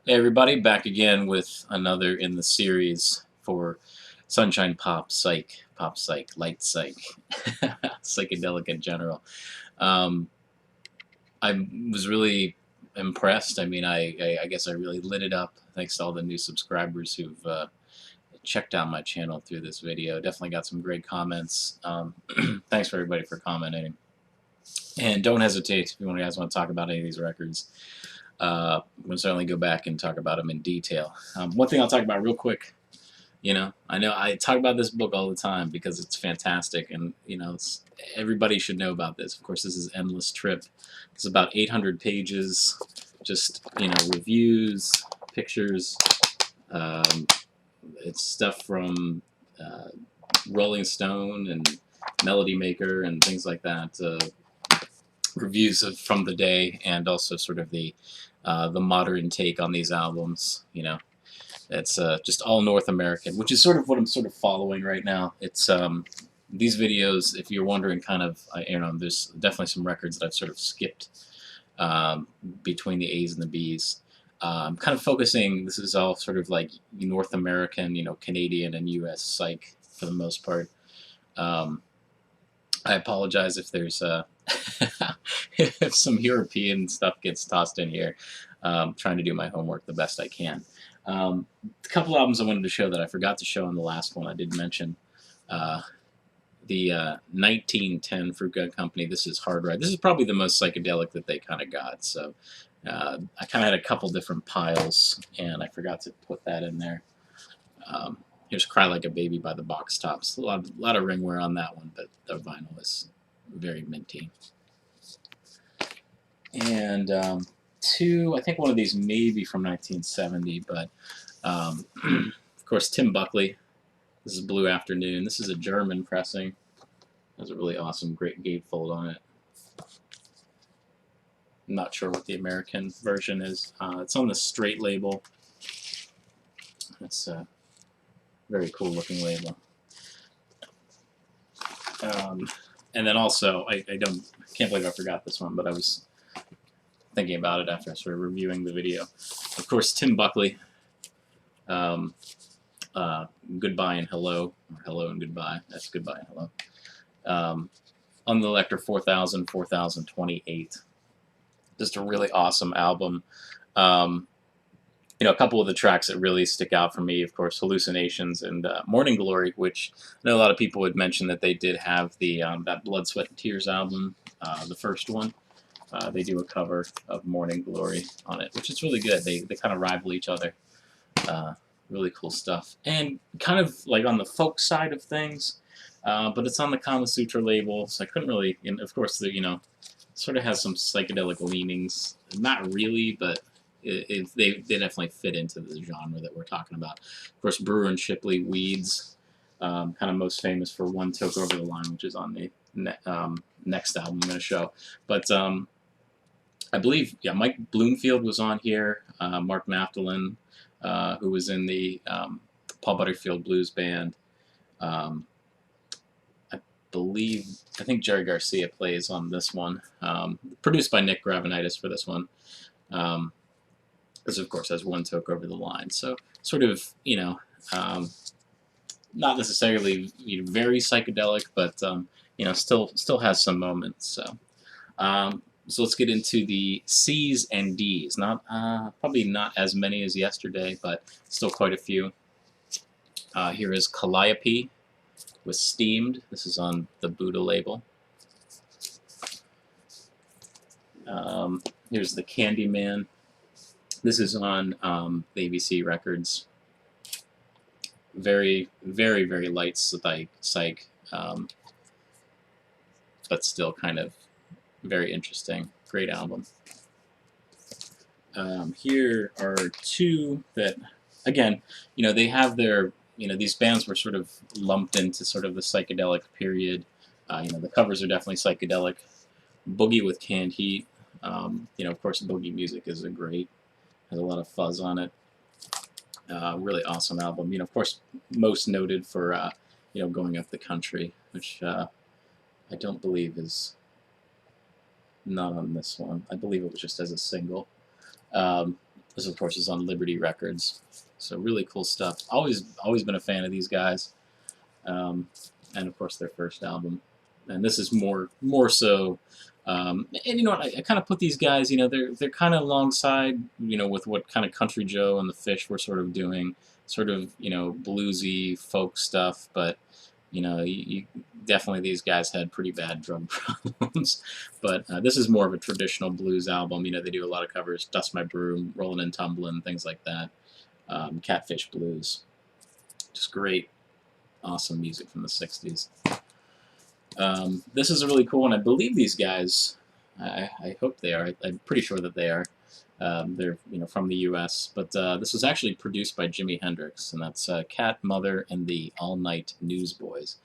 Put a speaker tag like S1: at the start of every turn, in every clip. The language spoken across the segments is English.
S1: Hey everybody, back again with another in the series for Sunshine Pop Psych, Light Psych, psychedelic in general. Um, I was really impressed. I mean, I guess I really lit it up thanks to all the new subscribers who've checked out my channel through this video. Definitely got some great comments. Thanks for everybody for commenting. And don't hesitate if you guys want to talk about any of these records. We'll certainly go back and talk about them in detail. One thing I'll talk about real quick, I know I talk about this book all the time because it's fantastic, and everybody should know about this. Of course, this is Endless Trip. It's about 800 pages, just reviews, pictures. Um, it's stuff from uh, Rolling Stone and Melody Maker and things like that. Reviews from the day, and also sort of the modern take on these albums. It's just all North American, which is sort of what I'm sort of following right now. It's these videos, if you're wondering, kind of there's definitely some records that I've sort of skipped between the A's and the B's. Kind of focusing. This is all sort of like North American, Canadian and U.S. psych for the most part. I apologize if there's if some European stuff gets tossed in here. Trying to do my homework the best I can. A couple albums I wanted to show that I forgot to show in the last one. I did mention the 1910 Fruit Gun Company. This is Hard Ride. This is probably the most psychedelic that they kind of got. So I kind of had a couple different piles, and I forgot to put that in there. Here's Cry Like a Baby by the Box Tops. A lot of ring wear on that one, but the vinyl is very minty. And two, I think one of these may be from 1970, but of course Tim Buckley. This is Blue Afternoon. This is a German pressing. Has a really awesome, great gatefold on it. I'm not sure what the American version is. It's on the straight label. It's a very cool looking label. And then also, I can't believe I forgot this one, but I was thinking about it after I started reviewing the video. Of course, Tim Buckley. Goodbye and Hello, or Hello and Goodbye. That's Goodbye and Hello. On the Electra 4000, 4028. Just a really awesome album. A couple of the tracks that really stick out for me, of course, Hallucinations and Morning Glory, which I know a lot of people would mention that they did have the that Blood, Sweat, and Tears album, the first one. They do a cover of Morning Glory on it, which is really good. They kind of rival each other. Really cool stuff. And kind of like on the folk side of things, but it's on the Kama Sutra label, so I couldn't really, and of course, sort of has some psychedelic leanings. Not really, but they definitely fit into the genre that we're talking about. Of course, Brewer and Shipley, Weeds, kind of most famous for One Toke Over the Line, which is on the next album I'm going to show. But I believe, Mike Bloomfield was on here, Mark Naftalin, who was in the Paul Butterfield Blues Band. I think Jerry Garcia plays on this one. Produced by Nick Gravenitis for this one. This, of course, has One Toke Over the Line. So, sort of, not necessarily very psychedelic, but, still has some moments. So let's get into the C's and D's. Probably not as many as yesterday, but still quite a few. Here is Calliope with Steamed. This is on the Buddha label. Here's the Candyman. This is on the ABC Records. Very, very, very light psych, but still kind of very interesting. Great album. Here are two that, again, they have their, these bands were sort of lumped into sort of the psychedelic period. The covers are definitely psychedelic. Boogie with Canned Heat. Of course, boogie music is has a lot of fuzz on it. Really awesome album. Of course, most noted for, Going Up the Country, which I don't believe is not on this one. I believe it was just as a single. This, of course, is on Liberty Records. So really cool stuff. Always been a fan of these guys. And of course their first album. And this is more so. And you know what? I kind of put these guys. You know, they're kind of alongside. You know, with what kind of Country Joe and the Fish were sort of doing, sort of bluesy folk stuff. But you know, you definitely these guys had pretty bad drug problems. But this is more of a traditional blues album. You know, they do a lot of covers: Dust My Broom, Rollin' and Tumblin', things like that. Catfish Blues, just great, awesome music from the '60s. This is a really cool one. I believe these guys. I hope they are. I'm pretty sure that they are. They're from the U.S., but this was actually produced by Jimi Hendrix, and that's Cat, Mother, and the All Night Newsboys.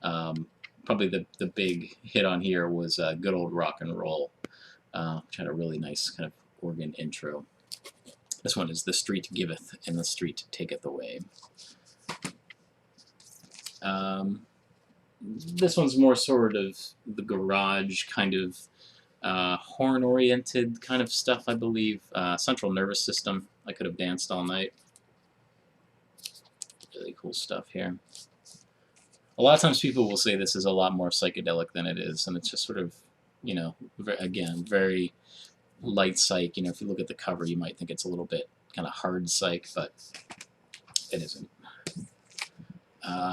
S1: Probably the big hit on here was Good Old Rock and Roll, which had a really nice kind of organ intro. This one is The Street Giveth, and the Street Taketh Away. This one's more sort of the garage kind of horn-oriented kind of stuff, I believe. Central Nervous System, I Could Have Danced All Night. Really cool stuff here. A lot of times people will say this is a lot more psychedelic than it is, and it's just sort of, again, very light psych. If you look at the cover, you might think it's a little bit kind of hard psych, but it isn't.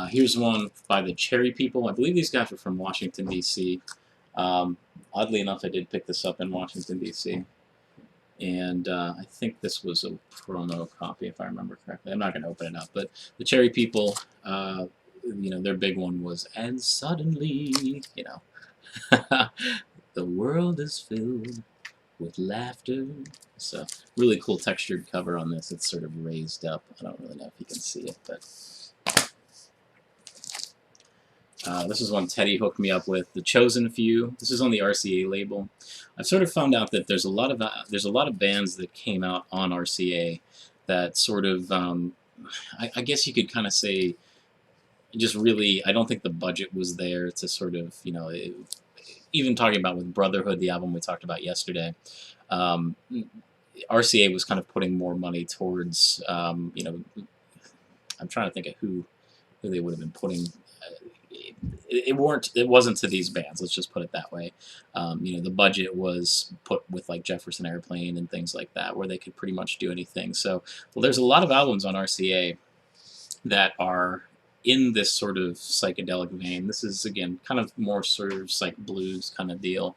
S1: Here's one by the Cherry People. I believe these guys are from Washington, D.C. Oddly enough, I did pick this up in Washington, D.C. And I think this was a promo copy, if I remember correctly. I'm not going to open it up, but the Cherry People, their big one was, and suddenly, the world is filled with laughter. So really cool textured cover on this. It's sort of raised up. I don't really know if you can see it, but this is one Teddy hooked me up with, The Chosen Few. This is on the RCA label. I've sort of found out that there's a lot of bands that came out on RCA that sort of, I guess you could kind of say, just really, I don't think the budget was there to sort of, even talking about with Brotherhood, the album we talked about yesterday, RCA was kind of putting more money towards, I'm trying to think of who they would have been putting. It wasn't to these bands. Let's just put it that way. The budget was put with like Jefferson Airplane and things like that, where they could pretty much do anything. So, well, there's a lot of albums on RCA that are in this sort of psychedelic vein. This is again kind of more sort of psych blues kind of deal.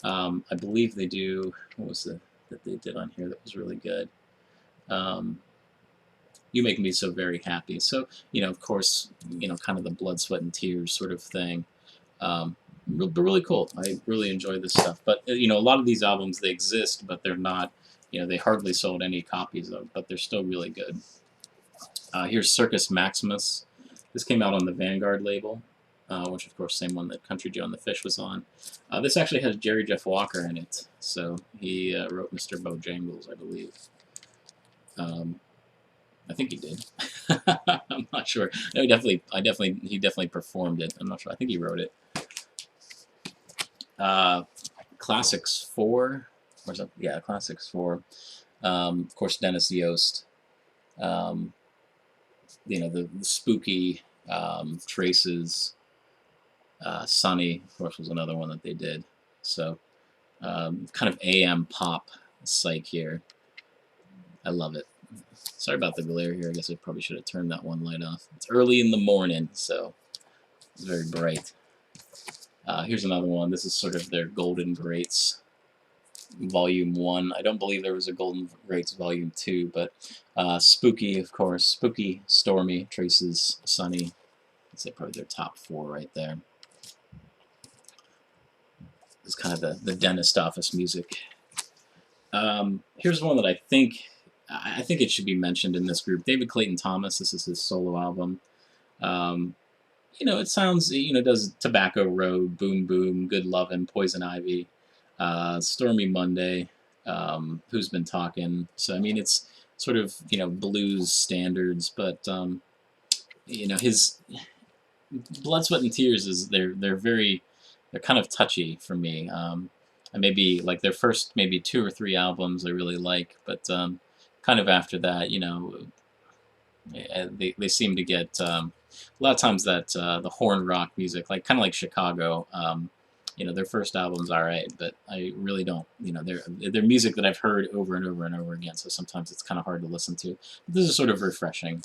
S1: I believe they do. What was it that they did on here that was really good? You Make Me So Very Happy. So, of course, kind of the blood, sweat, and tears sort of thing. But really cool. I really enjoy this stuff. But, a lot of these albums, they exist, but they're not, they hardly sold any copies of, but they're still really good. Here's Circus Maximus. This came out on the Vanguard label, which, of course, same one that Country Joe and the Fish was on. This actually has Jerry Jeff Walker in it. So he wrote Mr. Bojangles, I believe. I think he did. I'm not sure. No, he definitely performed it. I'm not sure. I think he wrote it. Classics 4. Where's that? Yeah, Classics 4. Of course, Dennis Yost. The spooky Traces. Sunny, of course, was another one that they did. So, kind of AM pop psych here. I love it. Sorry about the glare here. I guess I probably should have turned that one light off. It's early in the morning, so it's very bright. Here's another one. This is sort of their Golden Greats Volume 1. I don't believe there was a Golden Greats Volume 2, but spooky, of course. Spooky, stormy, Traces, sunny. I'd say probably their top 4 right there. It's kind of the dentist office music. Here's one that I think it should be mentioned in this group. David Clayton-Thomas, this is his solo album. It sounds, does Tobacco Road, Boom Boom, Good Lovin', Poison Ivy, Stormy Monday, Who's Been Talking. So, I mean, it's sort of, blues standards, but, his Blood, Sweat, and Tears they're kind of touchy for me. And maybe, like, their first maybe 2 or 3 albums I really like, but, kind of after that, you know, they seem to get a lot of times that the horn rock music, like kind of like Chicago. You know, their first album's all right, but I really don't. You know, they're music that I've heard over and over and over again, so sometimes it's kind of hard to listen to. This is sort of refreshing.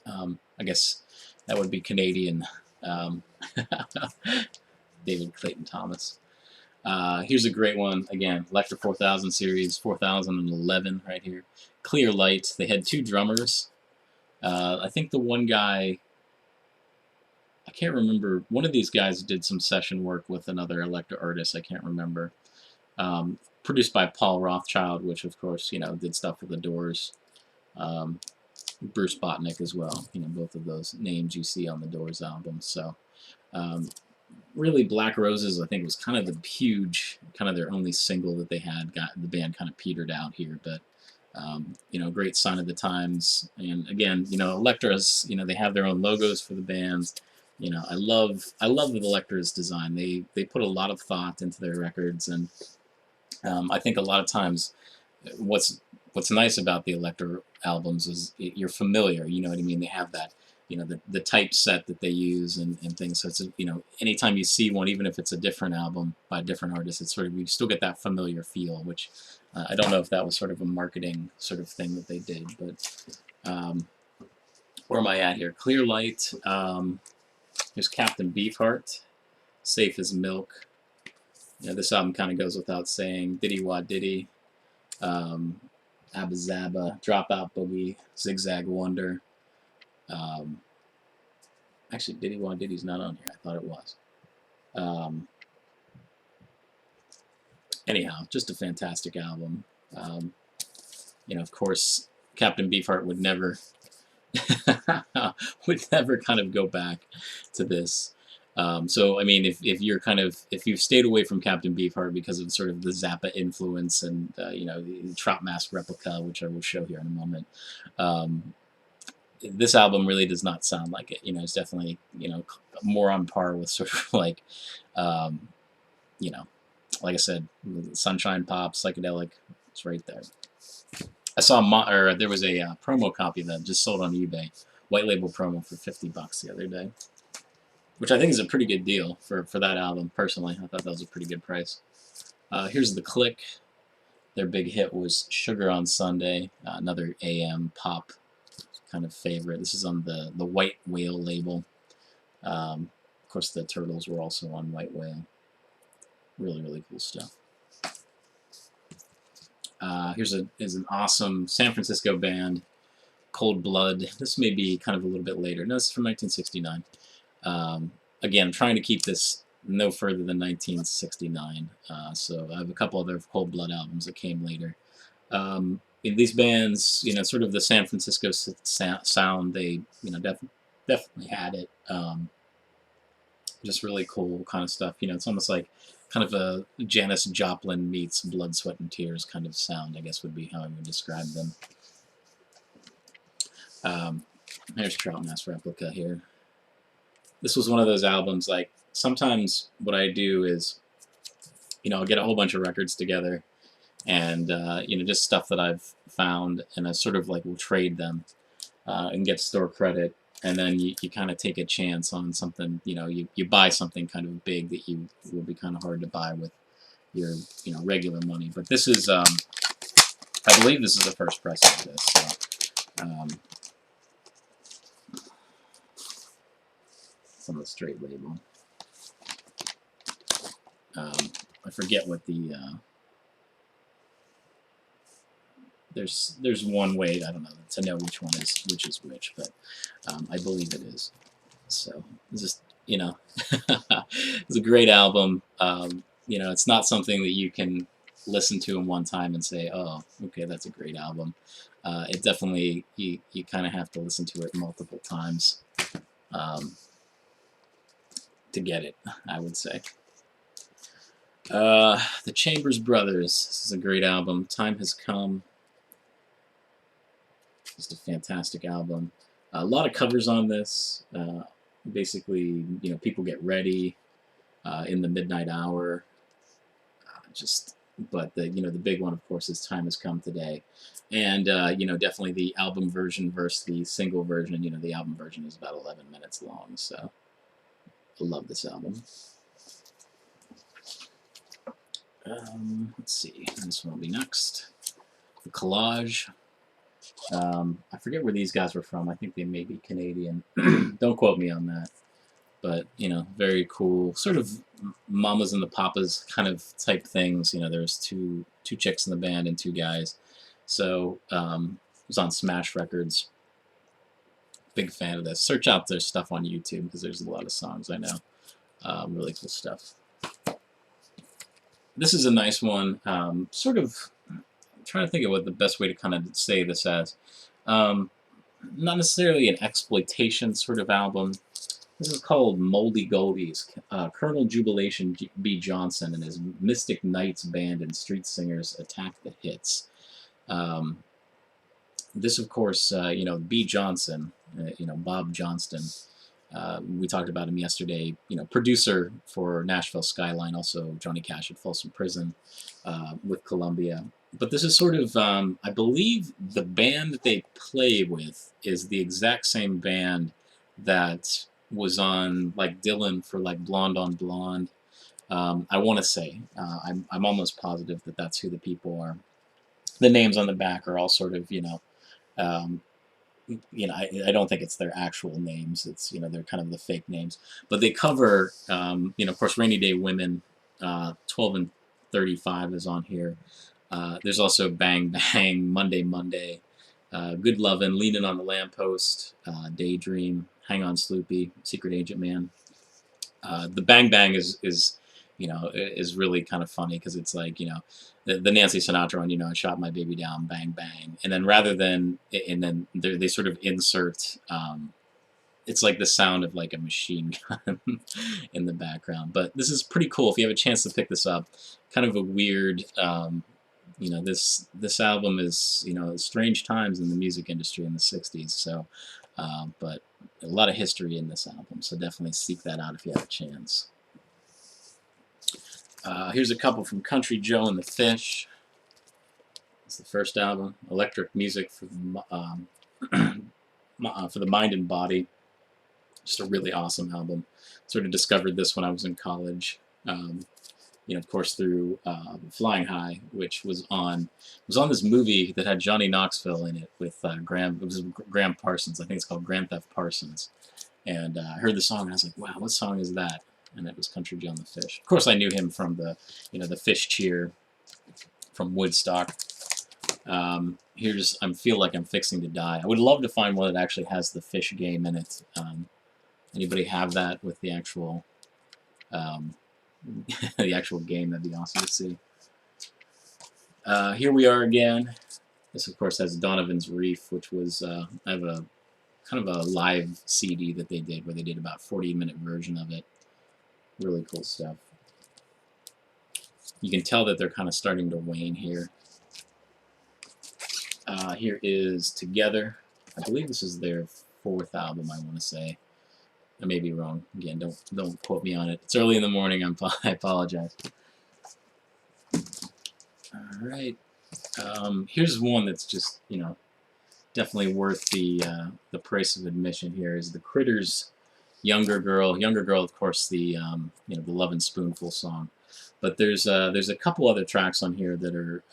S1: I guess that would be Canadian um, David Clayton-Thomas. Here's a great one. Again, Electra 4000 series, 4011 right here. Clear Light. They had two drummers. I think the one guy, I can't remember, one of these guys did some session work with another Electra artist, I can't remember. Produced by Paul Rothchild, which of course, you know, did stuff with the Doors. Bruce Botnick as well, you know, both of those names you see on the Doors album. So really Black Roses, I think, was kind of the huge, kind of their only single that they had. The band kind of petered out here, but you know, great sign of the times. And again, you know, Elektra's, you know, they have their own logos for the bands. You know, I love the Elektra's design. They put a lot of thought into their records, and I think a lot of times, what's nice about the Elektra albums is you're familiar. You know what I mean? They have that, you know, the type set that they use and things. So it's, you know, anytime you see one, even if it's a different album by a different artist, it's sort of, you still get that familiar feel, which I don't know if that was sort of a marketing sort of thing that they did, but where am I at here? Clear Light. Here's Captain Beefheart, Safe as Milk. You know, this album kind of goes without saying. Diddy Wah Diddy, Abba Zaba, Dropout Boogie, Zigzag Wonder. Actually, Diddy Wah Diddy's not on here. I thought it was. Anyhow, just a fantastic album. You know, of course, Captain Beefheart would never kind of go back to this. So I mean, if you're kind of, if you've stayed away from Captain Beefheart because of sort of the Zappa influence and you know, the Trop Mask replica, which I will show here in a moment, this album really does not sound like it. You know, it's definitely, you know, more on par with sort of like, you know, like I said, Sunshine Pop, psychedelic. It's right there. I saw there was a promo copy that just sold on eBay, white label promo for $50 the other day, which I think is a pretty good deal for that album. Personally, I thought that was a pretty good price. Here's The Click. Their big hit was Sugar on Sunday, another AM pop kind of favorite. This is on the White Whale label. Of course, the Turtles were also on White Whale. Really, really cool stuff. Here's an awesome San Francisco band, Cold Blood. This may be kind of a little bit later. No, this is from 1969. Again, I'm trying to keep this no further than 1969. So I have a couple other Cold Blood albums that came later. These bands, you know, sort of the San Francisco sound, they, you know, definitely had it. Just really cool kind of stuff. You know, it's almost like kind of a Janis Joplin meets Blood, Sweat, and Tears kind of sound, I guess would be how I would describe them. There's Trout Mask replica here. This was one of those albums, like, sometimes what I do is, you know, I'll get a whole bunch of records together and, you know, just stuff that I've found, and I sort of like will trade them and get store credit. And then you kind of take a chance on something, you know, you buy something kind of big that you will be kind of hard to buy with your, you know, regular money. But this is, I believe this is the first press of this. So, it's on the straight label. I forget what the, there's one way, I don't know, to know which one is which, but I believe it is. So it's just, you know, it's a great album. You know, it's not something that you can listen to in one time and say, oh, okay, that's a great album. It definitely, you kind of have to listen to it multiple times to get it, I would say. The Chambers Brothers. This is a great album. Time Has Come. Just a fantastic album. A lot of covers on this. Basically, you know, People Get Ready, In the Midnight Hour. Just but the the big one, of course, is Time Has Come Today, and definitely the album version versus the single version. The album version is about 11 minutes long, so I love this album. Let's see, this one will be next. The Collage. I forget where these guys were from. I think they may be Canadian. Don't quote me on that. But very cool, sort of mamas and the papas kind of type things. There's two chicks in the band and two guys. So it was on Smash Records. Big fan of this. Search out their stuff on YouTube because there's a lot of songs I know. Really cool stuff. This is a nice one. Sort of I'm trying to think of what the best way to kind of say this as. Not necessarily an exploitation sort of album. This is called Moldy Goldies. Colonel Jubilation B. Johnson and his Mystic Knights band and street singers attack the hits. This, of course, B. Johnson, Bob Johnston. We talked about him yesterday. Producer for Nashville Skyline, also Johnny Cash at Folsom Prison with Columbia. But this is sort of, I believe, the band that they play with is the exact same band that was on like Dylan for like Blonde on Blonde. I want to say I'm almost positive that that's who the people are. The names on the back are all sort of I don't think it's their actual names. It's they're kind of the fake names, but they cover of course Rainy Day Women. 12 and 35 is on here. There's also Bang Bang, Monday Monday, Good Lovin', Leanin' on the Lamppost, Daydream, Hang On Sloopy, Secret Agent Man. The Bang Bang is really kind of funny because it's like the Nancy Sinatra one, I shot my baby down, bang bang, and then they sort of insert it's like the sound of like a machine gun in the background. But this is pretty cool if you have a chance to pick this up. Kind of a weird. This album is strange times in the music industry in the '60s. So, but a lot of history in this album. So definitely seek that out if you have a chance. Here's a couple from Country Joe and the Fish. It's the first album, Electric Music for the Mind and Body. Just a really awesome album. Sort of discovered this when I was in college. Of course, through Flying High, which was on this movie that had Johnny Knoxville in it with Graham. It was Graham Parsons. I think it's called Grand Theft Parsons. And I heard the song and I was like, "Wow, what song is that?" And it was Country Joe and the Fish. Of course, I knew him from the Fish Cheer from Woodstock. Here's I Feel Like I'm Fixing to Die. I would love to find one that actually has the Fish game in it. Anybody have that with the actual the actual game? That'd be awesome to see. Here we are again. This, of course, has Donovan's Reef, which was I have a kind of a live CD that they did where they did about 40-minute version of it. Really cool stuff. You can tell that they're kind of starting to wane here. Here is Together. I believe this is their 4th album, I want to say. I may be wrong. Again, don't quote me on it. It's early in the morning. I apologize. All right. Here's one that's just definitely worth the price of admission. Here is the Critters, Younger Girl. Younger Girl, of course, the the Lovin' Spoonful song. But there's a couple other tracks on here that are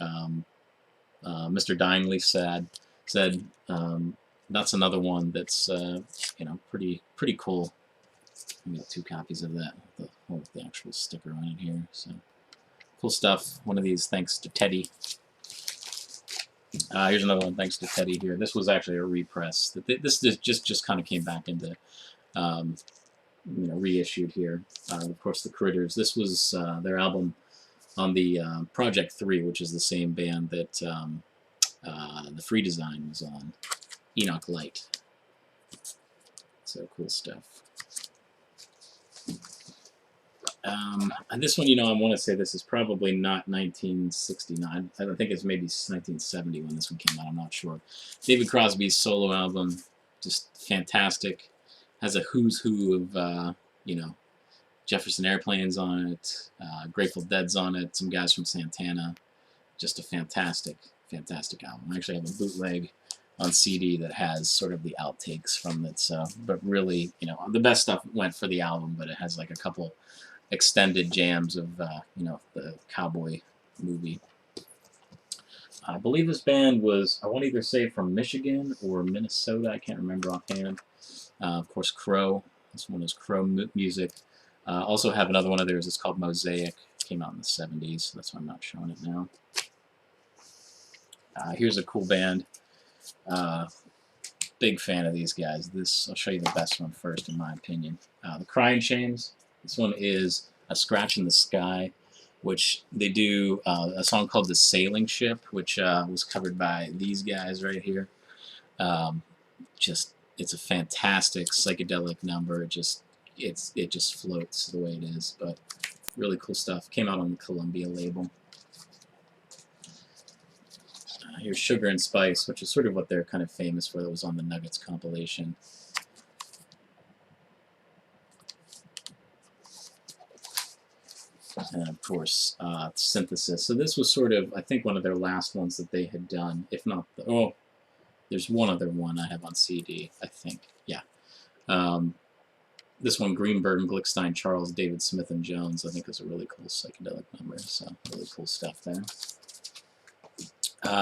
S1: Mr. Dyingly said that's another one that's pretty cool. We got 2 copies of that with the actual sticker on it here. So cool stuff. One of these thanks to Teddy. Here's another one thanks to Teddy here. This was actually a repress. This just kind of came back into reissued here. Of course, the Critters. This was their album on the Project 3, which is the same band that the Free Design was on. Enoch Light. So cool stuff. And this one, I want to say this is probably not 1969. I think it's maybe 1970 when this one came out. I'm not sure. David Crosby's solo album, just fantastic. Has a who's who of Jefferson Airplane's on it. Grateful Dead's on it. Some guys from Santana. Just a fantastic, fantastic album. I actually have a bootleg on CD that has sort of the outtakes from it. So, but really, you know, the best stuff went for the album, but it has like a couple extended jams of, you know, the cowboy movie. I believe this band was, I won't either say from Michigan or Minnesota. I can't remember offhand. Of course, Crow. This one is Crow music. Also have another one of theirs. It's called Mosaic. Came out in the 70s. That's why I'm not showing it now. Here's a cool band. Big fan of these guys. This, I'll show you the best one first, in my opinion. The Crying Shames. This one is A Scratch in the Sky, which they do a song called The Sailing Ship, which was covered by these guys right here. It's a fantastic psychedelic number. It just floats the way it is, but really cool stuff. Came out on the Columbia label. Here's Sugar and Spice, which is sort of what they're kind of famous for. That was on the Nuggets compilation. And of course, Synthesis. So this was sort of, I think, one of their last ones that they had done, if not the, there's one other one I have on CD, I think. Yeah. This one, Greenberg and Glickstein, Charles, David Smith, and Jones, I think is a really cool psychedelic number. So really cool stuff there.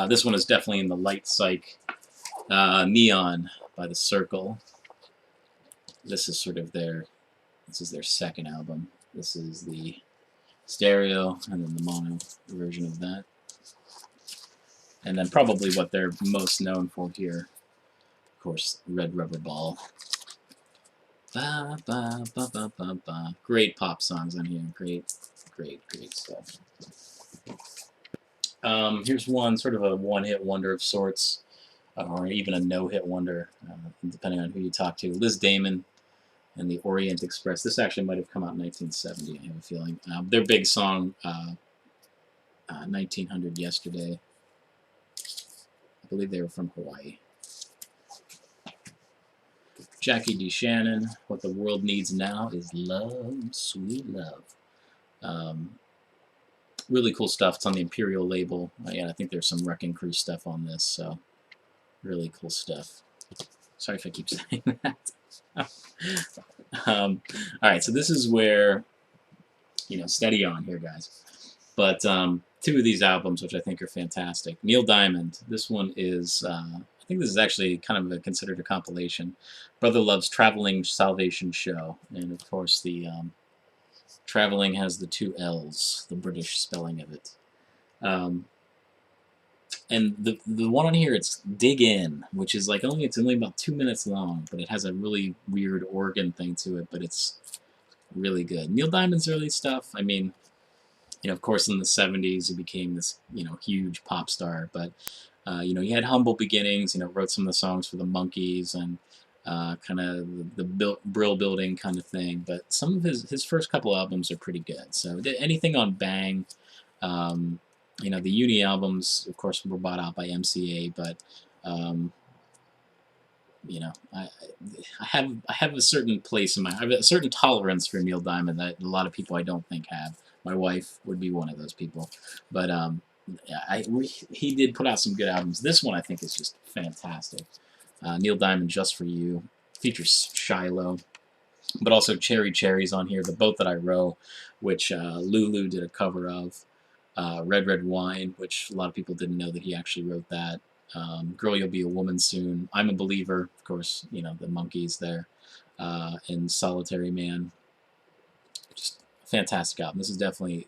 S1: This one is definitely in the light psych. Neon by The Circle. This is sort of their second album. This is the stereo and then the mono version of that. And then probably what they're most known for here, of course, Red Rubber Ball. Ba, ba, ba, ba, ba, ba. Great pop songs on here. Great stuff. Here's one, sort of a one-hit wonder of sorts, or even a no-hit wonder, depending on who you talk to. Liz Damon and the Orient Express. This actually might have come out in 1970, I have a feeling. Their big song, 1900 Yesterday. I believe they were from Hawaii. Jackie D. Shannon, What the World Needs Now is Love, Sweet Love. Really cool stuff. It's on the Imperial label. Yeah, I think there's some Wrecking Crew stuff on this, so really cool stuff. Sorry if I keep saying that. Alright, so this is where, you know, steady on here, guys. But two of these albums, which I think are fantastic. Neil Diamond, this one is, I think this is actually kind of considered a compilation. Brother Love's Traveling Salvation Show. And of course, the traveling has the two L's, the British spelling of it. And the one on here, it's Dig In, which is like it's only about 2 minutes long, but it has a really weird organ thing to it, but it's really good. Neil Diamond's early stuff, I mean, you know, of course, in the 70s, he became this, you know, huge pop star, but, you know, he had humble beginnings, you know, wrote some of the songs for the Monkees and kind of the Brill Building kind of thing, but some of his first couple albums are pretty good. So anything on Bang, you know, the Uni albums, of course, were bought out by MCA, but you know, I have a certain place in I have a certain tolerance for Neil Diamond that a lot of people I don't think have. My wife would be one of those people, but he did put out some good albums. This one I think is just fantastic. Neil Diamond, Just For You, features Shiloh, but also Cherry Cherry's on here, The Boat That I Row, which Lulu did a cover of. Red Red Wine, which a lot of people didn't know that he actually wrote that. Girl, You'll Be a Woman Soon. I'm a Believer, of course, you know, the Monkees there. And Solitary Man. Just a fantastic album. This is definitely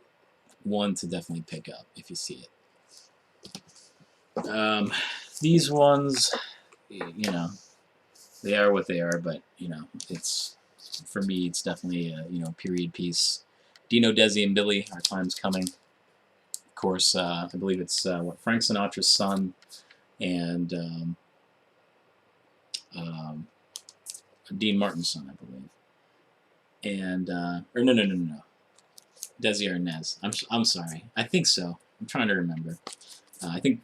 S1: one to definitely pick up if you see it. These ones, you know, they are what they are, but, you know, it's, for me, it's definitely a, you know, period piece. Dino, Desi, and Billy, Our Time's Coming. Of course, I believe it's Frank Sinatra's son and Dean Martin's son, I believe. And or no, Desi Arnaz. I'm sorry. I think so. I'm trying to remember. I think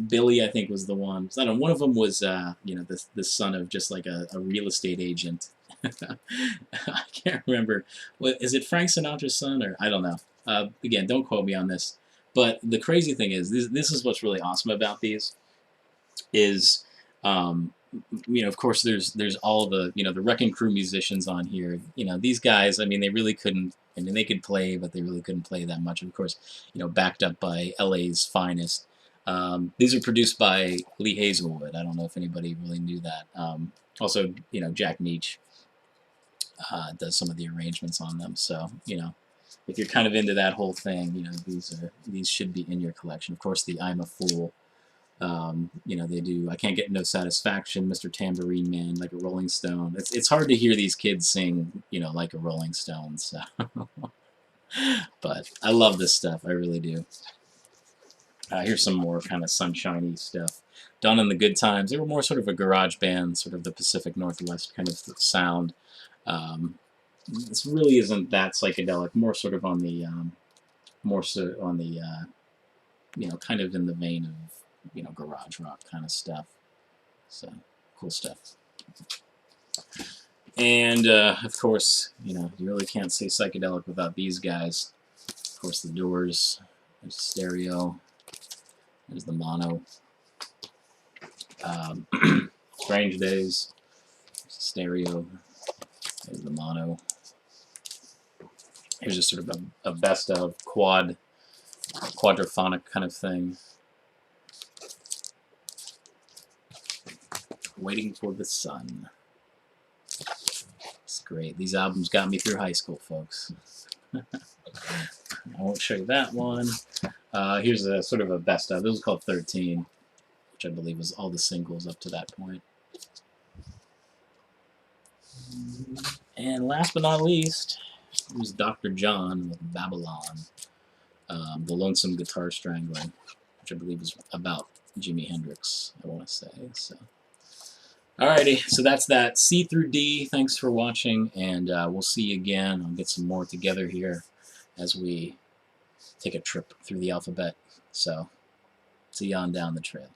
S1: Billy, I think, was the one. I don't know, one of them was you know, the son of just like a real estate agent. I can't remember. What is it? Frank Sinatra's son, or I don't know. Again, don't quote me on this. But the crazy thing is, this is what's really awesome about these is, of course, there's all the the Wrecking Crew musicians on here. These guys. I mean, they really couldn't. I mean, they could play, but they really couldn't play that much. Of course, backed up by LA's finest. These are produced by Lee Hazelwood. I don't know if anybody really knew that. Also, Jack Neach does some of the arrangements on them. So, if you're kind of into that whole thing, these should be in your collection. Of course, the I'm a Fool. They do I Can't Get No Satisfaction, Mr. Tambourine Man, Like a Rolling Stone. It's hard to hear these kids sing, like a Rolling Stone. So, but I love this stuff. I really do. Here's some more kind of sunshiny stuff. Done in the Good Times. They were more sort of a garage band, sort of the Pacific Northwest kind of sound. This really isn't that psychedelic. More sort of on the, kind of in the vein of, garage rock kind of stuff. So cool stuff. And of course, you really can't say psychedelic without these guys. Of course, the Doors. There's stereo. There's the mono. Strange Days. Stereo. There's the mono. Here's just sort of a best of quadraphonic kind of thing. Waiting for the Sun. It's great. These albums got me through high school, folks. I won't show you that one. Here's a sort of a best of. This was called 13, which I believe was all the singles up to that point. And last but not least, here's Dr. John with Babylon, the Lonesome Guitar Strangler, which I believe is about Jimi Hendrix, I want to say. So, alrighty, so that's that. C through D, thanks for watching, and we'll see you again. I'll get some more together here as we take a trip through the alphabet. So, see you on down the trail.